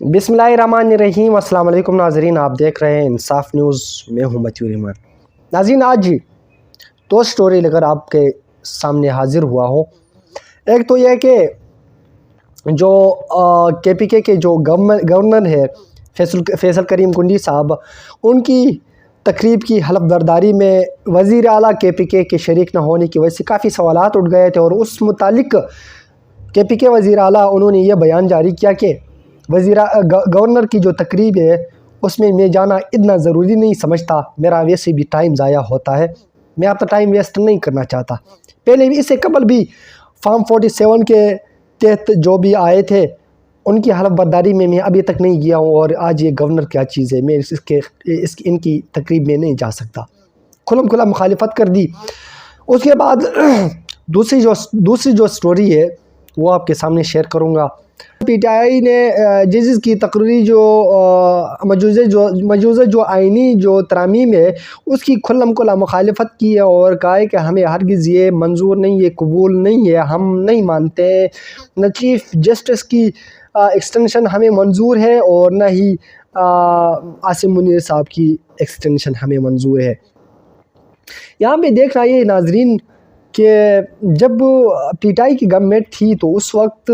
बिस्मिल्लाहिर्रहमानिर्रहीम। अस्सलाम वालेकुम नाज़रीन, आप देख रहे हैं इंसाफ न्यूज़। मैं हूं मतियूर रहमान। नाज़रीन, आज दो स्टोरी लेकर आपके सामने हाजिर हुआ हूं। एक तो यह कि जो KPK के जो गवर्नर है फैसल करीम कुंडी साहब, उनकी तकरीब की हलफ बर्दारी में वज़ीर आला KPK के शरीक न होने की वजह से काफ़ी सवालात उठ गए थे, और उस मुतालिक KPK वज़ीर आला उन्होंने ये बयान जारी किया कि गवर्नर की जो तकरीब है उसमें मैं जाना इतना ज़रूरी नहीं समझता, मेरा वैसे भी टाइम ज़ाया होता है, मैं आपका टाइम वेस्ट नहीं करना चाहता। पहले भी, इससे कबल भी फॉर्म 47 के तहत जो भी आए थे उनकी हलफ बर्दारी में मैं अभी तक नहीं गया हूँ, और आज ये गवर्नर क्या चीज़ है, मैं इनकी तकरीब में नहीं जा सकता। खुलम खुला मुखालिफत कर दी। उसके बाद दूसरी जो स्टोरी है वो आपके सामने शेयर करूँगा। PTI ने जजेस की तकरीरी जो मौजूदा जो आइनी जो तरामीम है उसकी खुल्लम खुला मुखालिफत की है, और कहा है कि हमें हरगिज़ ये मंजूर नहीं, ये कबूल नहीं है, हम नहीं मानते। न चीफ जस्टिस की एक्सटेंशन हमें मंजूर है, और न ही आसिम मुनीर साहब की एक्सटेंशन हमें मंजूर है। यहाँ पे देख रहा है नाजरीन कि जब PTI की गवर्नमेंट थी तो उस वक्त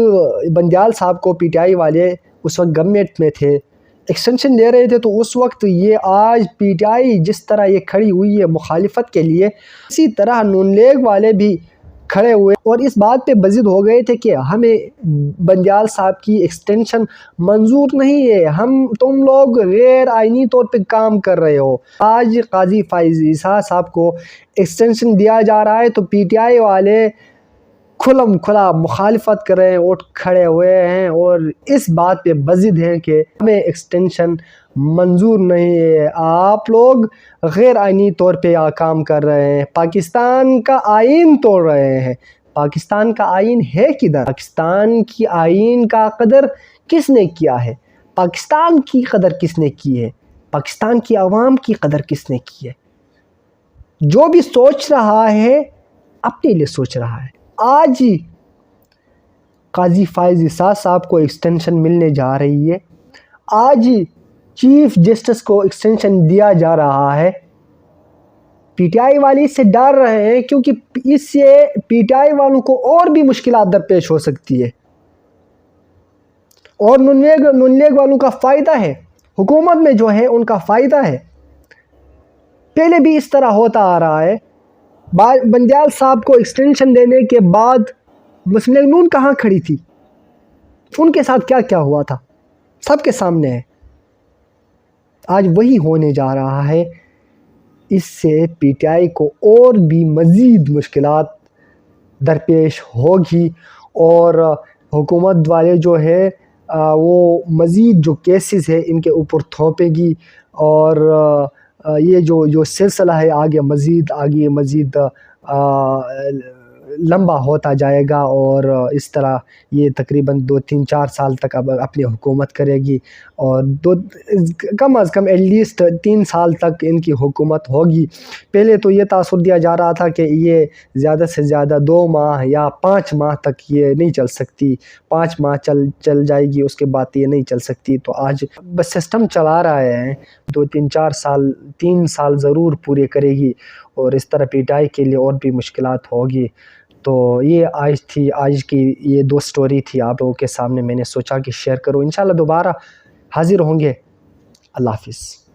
बंदियाल साहब को PTI वाले उस वक्त गवर्नमेंट में थे, एक्सटेंशन दे रहे थे। तो उस वक्त ये आज PTI जिस तरह ये खड़ी हुई है मुखालिफत के लिए, इसी तरह नून लीग वाले भी खड़े हुए और इस बात पे बज़िद हो गए थे कि हमें बंदियाल साहब की एक्सटेंशन मंजूर नहीं है, तुम लोग गैर आइनी तौर पे काम कर रहे हो। आज काजी फ़ाइज़ ईसा साहब को एक्सटेंशन दिया जा रहा है तो PTI वाले खुलम खुला मुखालिफत कर रहे हैं, उठ खड़े हुए हैं और इस बात पे बज़िद हैं कि हमें एक्सटेंशन मंजूर नहीं है, आप लोग गैर आइनी तौर पे काम कर रहे हैं, पाकिस्तान का आइन तोड़ रहे हैं। पाकिस्तान का आइन है किधर? पाकिस्तान की आइन का कदर किसने किया है? पाकिस्तान की कदर किसने की है? पाकिस्तान की आवाम की कदर किसने की है? जो भी सोच रहा है अपने लिए सोच रहा है। आज काजी फ़ाइज़ ईसा साहब को एक्सटेंशन मिलने जा रही है, आज चीफ जस्टिस को एक्सटेंशन दिया जा रहा है। PTI वाले इससे डर रहे हैं क्योंकि इससे PTI वालों को और भी मुश्किलात दरपेश हो सकती है, और नून लीग वालों का फ़ायदा है, हुकूमत में जो है उनका फ़ायदा है। पहले भी इस तरह होता आ रहा है। बंदियाल साहब को एक्सटेंशन देने के बाद मुस्लिम लीग नून कहाँ खड़ी थी, उनके साथ क्या क्या हुआ था, सबके सामने है। आज वही होने जा रहा है। इससे PTI को और भी मज़ीद मुश्किलात दरपेश होगी, और हुकूमत वाले जो है वो मज़ीद जो केसेस है इनके ऊपर थोपेगी, और ये जो सिलसिला है आगे मज़ीद लंबा होता जाएगा, और इस तरह ये तकरीबन 2-3-4 साल तक अब अपनी हुकूमत करेगी, और कम अज़ कम एटलीस्ट 3 साल तक इनकी हुकूमत होगी। पहले तो ये तासुर दिया जा रहा था कि ये ज़्यादा से ज़्यादा 2 माह या 5 माह तक ये नहीं चल सकती, 5 माह चल जाएगी, उसके बाद ये नहीं चल सकती। तो आज बस सिस्टम चला रहा है, 2-3-4 साल 3 साल ज़रूर पूरे करेगी, और इस तरह PTI के लिए और भी मुश्किलात होगी। तो ये आज की ये 2 स्टोरी थी आप लोगों के सामने, मैंने सोचा कि शेयर करूँ। इंशाल्लाह दोबारा हाज़िर होंगे। अल्लाह हाफ़िज़।